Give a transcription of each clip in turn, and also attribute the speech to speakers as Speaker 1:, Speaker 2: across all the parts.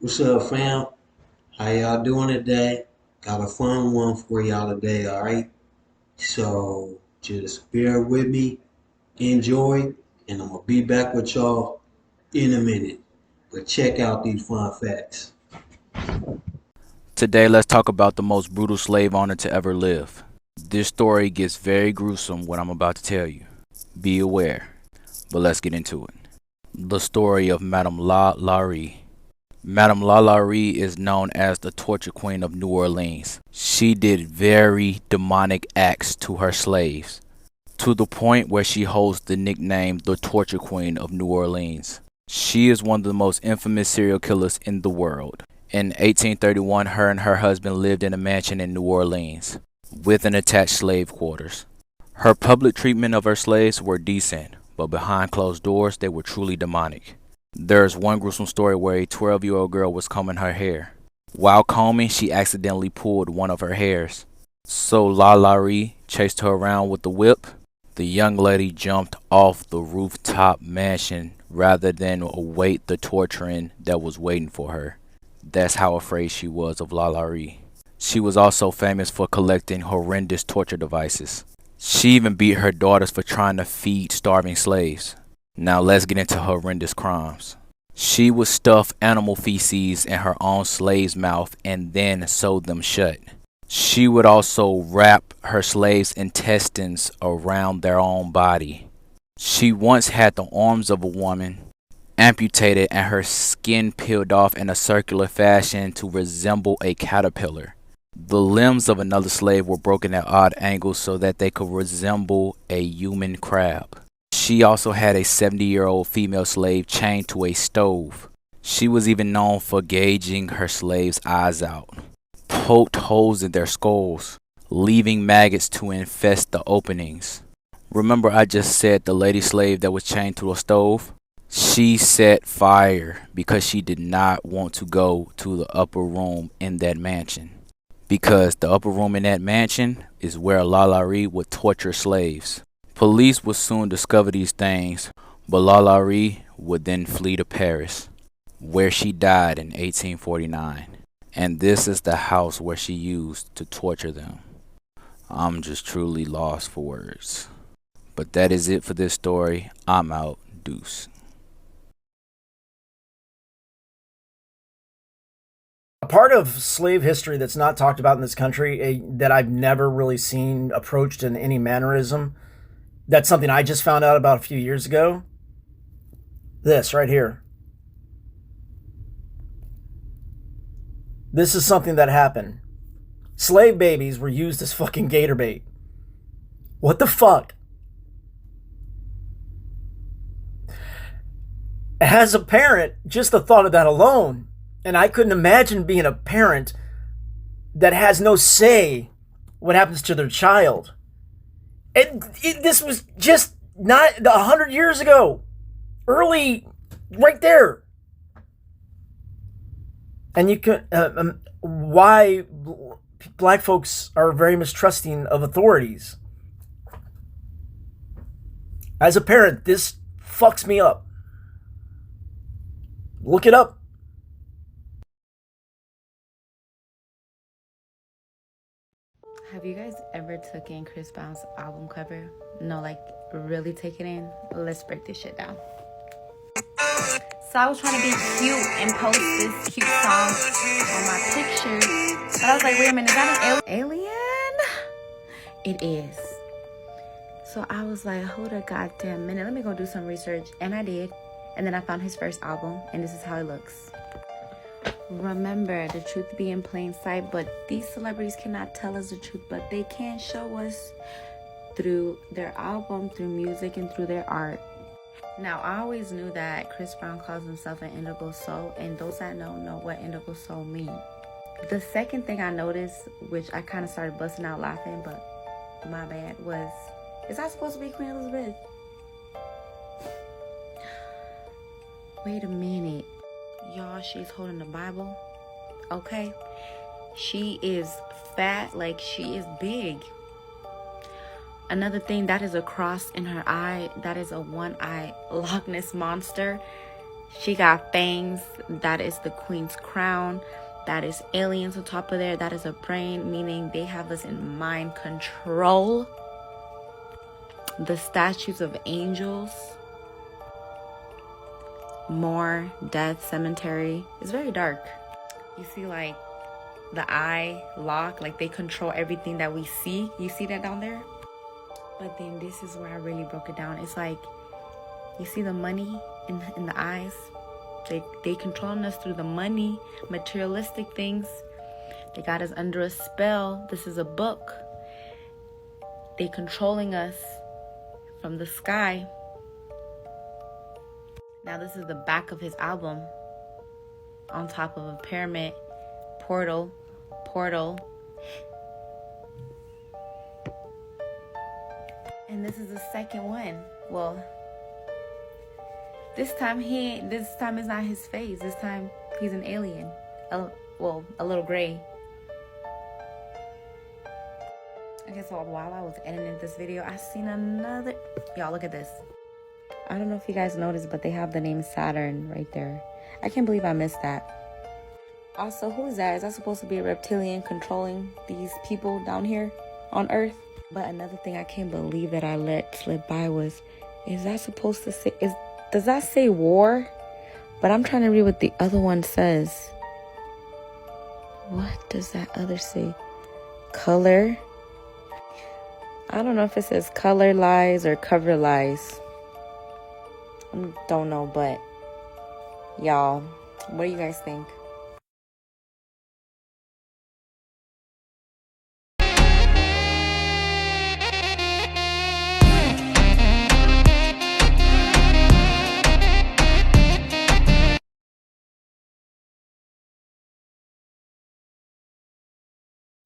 Speaker 1: What's up, fam? How y'all doing today? Got a fun one for y'all today, alright? So just bear with me, enjoy, and I'm gonna be back with y'all in a minute. But check out these fun facts.
Speaker 2: Today, let's talk about the most brutal slave owner to ever live. This story gets very gruesome, what I'm about to tell you. Be aware, but let's get into it. The story of Madame Lalaurie. Madame Lalaurie is known as the torture queen of New Orleans. She did very demonic acts to her slaves, to the point where she holds the nickname the torture queen of New Orleans. She is one of the most infamous serial killers in the world. In 1831, her and her husband lived in a mansion in New Orleans, with an attached slave quarters. Her public treatment of her slaves were decent, but behind closed doors they were truly demonic. There's one gruesome story where a 12-year-old girl was combing her hair. While combing, she accidentally pulled one of her hairs. So La Laurie chased her around with the whip. The young lady jumped off the rooftop mansion rather than await the torturing that was waiting for her. That's how afraid she was of La Laurie. She was also famous for collecting horrendous torture devices. She even beat her daughters for trying to feed starving slaves. Now let's get into her horrendous crimes. She would stuff animal feces in her own slave's mouth and then sew them shut. She would also wrap her slaves' intestines around their own body. She once had the arms of a woman amputated and her skin peeled off in a circular fashion to resemble a caterpillar. The limbs of another slave were broken at odd angles so that they could resemble a human crab. She also had a 70-year-old female slave chained to a stove. She was even known for gouging her slaves' eyes out, poked holes in their skulls, leaving maggots to infest the openings. Remember I just said the lady slave that was chained to a stove? She set fire because she did not want to go to the upper room in that mansion. Because the upper room in that mansion is where Lalaurie would torture slaves. Police would soon discover these things, but Lalaurie would then flee to Paris, where she died in 1849. And this is the house where she used to torture them. I'm just truly lost for words. But that is it for this story. I'm out. Deuce.
Speaker 3: A part of slave history that's not talked about in this country, that I've never really seen approached in any mannerism. That's something I just found out about a few years ago. This right here. This is something that happened. Slave babies were used as fucking gator bait. What the fuck? As a parent, just the thought of that alone, and I couldn't imagine being a parent that has no say what happens to their child. And this was just not 100 years ago, early, right there. And you can why black folks are very mistrusting of authorities. As a parent, this fucks me up. Look it up.
Speaker 4: Have you guys ever took in Chris Brown's album cover? No, like really take it in? Let's break this shit down. So I was trying to be cute and post this cute song on my picture. But I was like, wait a minute, is that an alien? It is. So I was like, hold a goddamn minute. Let me go do some research. And I did. And then I found his first album. And this is how it looks. Remember, the truth be in plain sight, but these celebrities cannot tell us the truth, but they can show us through their album, through music, and through their art. Now, I always knew that Chris Brown calls himself an indigo soul, and those that know what indigo soul mean. The second thing I noticed, which I kind of started busting out laughing, but my bad, was, is that supposed to be Queen Elizabeth? Wait a minute. Y'all, she's holding the Bible. Okay? She is fat, like she is big. Another thing, that is a cross in her eye. That is a one-eyed Loch Ness monster. She got fangs. That is the queen's crown. That is aliens on top of there. That is a brain, meaning they have us in mind control. The statues of angels. More death, cemetery. It's very dark. You see like the eye lock, like they control everything that we see. You see that down there? But then this is where I really broke it down. It's like, you see the money in the eyes? They controlling us through the money, materialistic things. They got us under a spell. This is a book. They controlling us from the sky. Now this is the back of his album. On top of a pyramid, portal. And this is the second one. Well, this time it's not his face. This time he's an alien. A little gray. Okay, so while I was editing this video, I seen another. Y'all, look at this. I don't know if you guys noticed, but they have the name Saturn right there. I can't believe I missed that. Also, who is that? Is that supposed to be a reptilian controlling these people down here on Earth? But another thing I can't believe that I let slip by was, is that supposed to say, does that say war? But I'm trying to read what the other one says. What does that other say? Color? I don't know if it says color lies or cover lies. I don't know, but y'all, what do you guys think?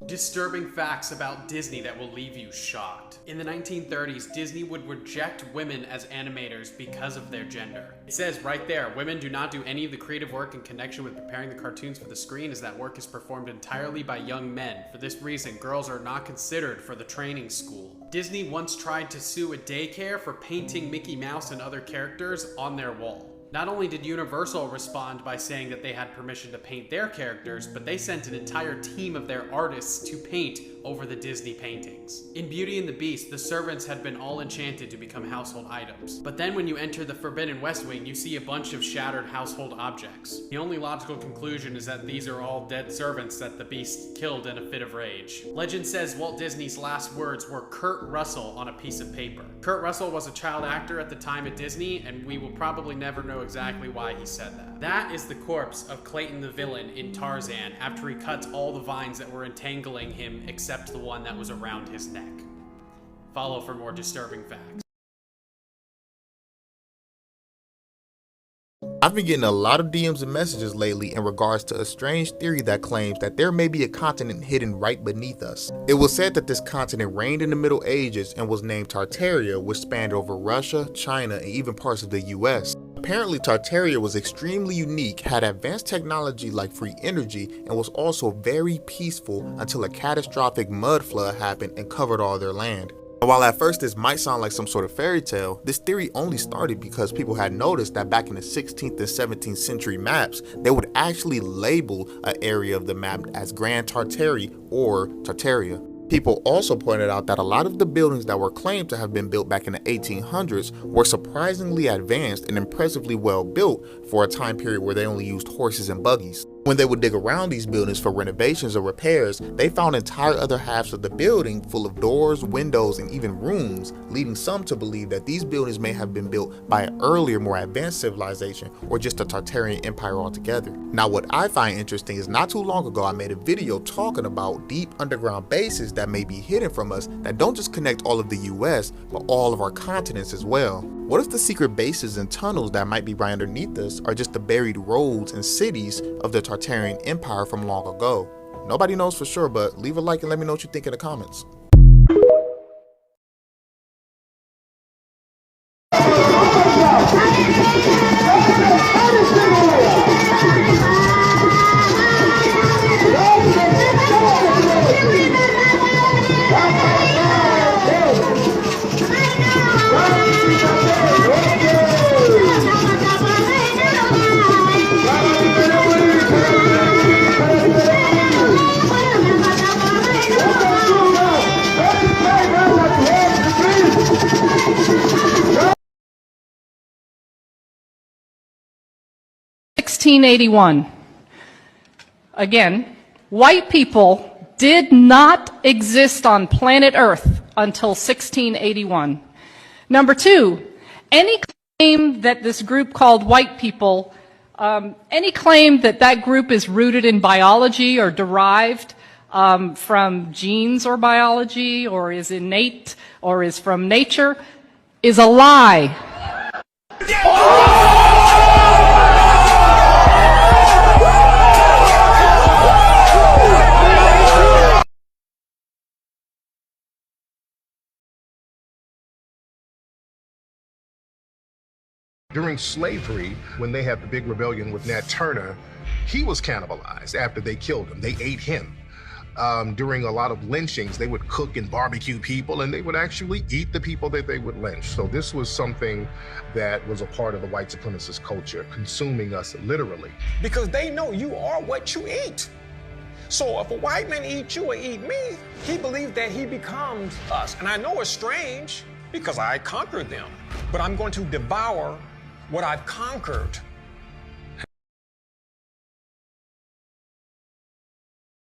Speaker 5: Disturbing facts about Disney that will leave you shocked. In the 1930s, Disney would reject women as animators because of their gender. It says right there, women do not do any of the creative work in connection with preparing the cartoons for the screen, as that work is performed entirely by young men. For this reason, girls are not considered for the training school. Disney once tried to sue a daycare for painting Mickey Mouse and other characters on their wall. Not only did Universal respond by saying that they had permission to paint their characters, but they sent an entire team of their artists to paint over the Disney paintings. In Beauty and the Beast, the servants had been all enchanted to become household items. But then when you enter the Forbidden West Wing, you see a bunch of shattered household objects. The only logical conclusion is that these are all dead servants that the Beast killed in a fit of rage. Legend says Walt Disney's last words were Kurt Russell on a piece of paper. Kurt Russell was a child actor at the time at Disney, and we will probably never know exactly why he said that. That is the corpse of Clayton the villain in Tarzan after he cuts all the vines that were entangling him except the one that was around his neck. Follow for more disturbing facts.
Speaker 6: I've been getting a lot of DMs and messages lately in regards to a strange theory that claims that there may be a continent hidden right beneath us. It was said that this continent reigned in the Middle Ages and was named Tartaria, which spanned over Russia, China, and even parts of the US. Apparently Tartaria was extremely unique, had advanced technology like free energy, and was also very peaceful until a catastrophic mud flood happened and covered all their land. While at first this might sound like some sort of fairy tale, this theory only started because people had noticed that back in the 16th and 17th century maps, they would actually label an area of the map as Grand Tartary or Tartaria. People also pointed out that a lot of the buildings that were claimed to have been built back in the 1800s were surprisingly advanced and impressively well built for a time period where they only used horses and buggies. When they would dig around these buildings for renovations or repairs, they found entire other halves of the building full of doors, windows, and even rooms, leading some to believe that these buildings may have been built by an earlier, more advanced civilization or just a Tartarian empire altogether. Now, what I find interesting is not too long ago I made a video talking about deep underground bases that may be hidden from us that don't just connect all of the US, but all of our continents as well. What if the secret bases and tunnels that might be right underneath us are just the buried roads and cities of the Tartarian Empire from long ago? Nobody knows for sure, but leave a like and let me know what you think in the comments.
Speaker 7: 1681. Again, white people did not exist on planet Earth until 1681. Number two, any claim that this group called white people, any claim that that group is rooted in biology or derived from genes or biology or is innate or is from nature is a lie.
Speaker 8: During slavery, when they had the big rebellion with Nat Turner, he was cannibalized after they killed him. They ate him. During a lot of lynchings, they would cook and barbecue people, and they would actually eat the people that they would lynch. So this was something that was a part of the white supremacist culture, consuming us literally.
Speaker 9: Because they know you are what you eat. So if a white man eats you or eat me, he believes that he becomes us. And I know it's strange because I conquered them, but I'm going to devour what I've conquered.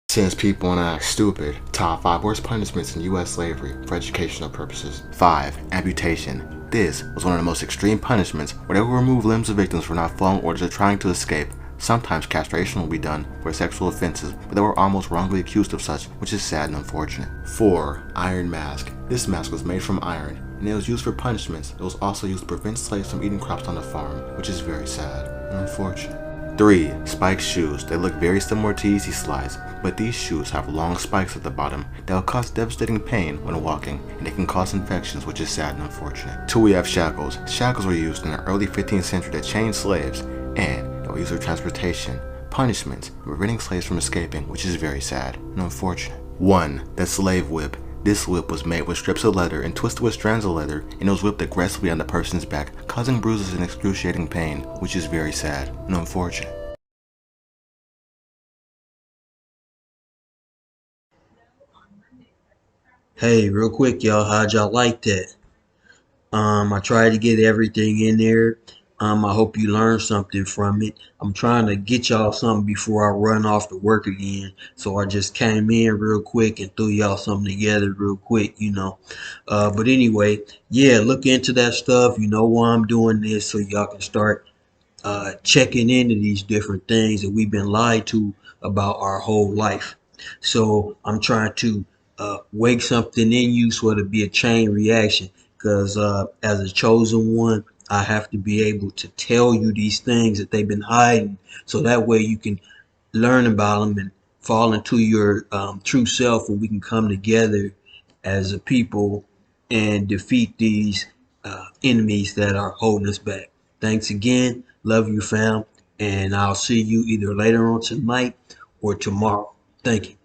Speaker 6: Since people want to act stupid, top 5 worst punishments in U.S. slavery for educational purposes. 5. Amputation. This was one of the most extreme punishments where they will remove limbs of victims for not following orders or trying to escape. Sometimes castration will be done for sexual offenses, but they were almost wrongly accused of such, which is sad and unfortunate. 4. Iron mask. This mask was made from iron, and it was used for punishments. It was also used to prevent slaves from eating crops on the farm, which is very sad and unfortunate. 3. Spiked shoes. They look very similar to Yeezy slides, but these shoes have long spikes at the bottom that will cause devastating pain when walking, and they can cause infections, which is sad and unfortunate. 2. We have shackles. Shackles were used in the early 15th century to chain slaves, and they were used for transportation, punishments, and preventing slaves from escaping, which is very sad and unfortunate. 1. The slave whip. This whip was made with strips of leather and twisted with strands of leather, and it was whipped aggressively on the person's back, causing bruises and excruciating pain, which is very sad and unfortunate.
Speaker 1: Hey, real quick, y'all, how'd y'all like that? I tried to get everything in there. I hope you learned something from it. I'm trying to get y'all something before I run off to work again. So I just came in real quick and threw y'all something together real quick, you know. But anyway, yeah, look into that stuff. You know why I'm doing this, so y'all can start checking into these different things that we've been lied to about our whole life. So I'm trying to wake something in you so it'll be a chain reaction. Because as a chosen one, I have to be able to tell you these things that they've been hiding, so that way you can learn about them and fall into your true self, and we can come together as a people and defeat these enemies that are holding us back. Thanks again. Love you, fam. And I'll see you either later on tonight or tomorrow. Thank you.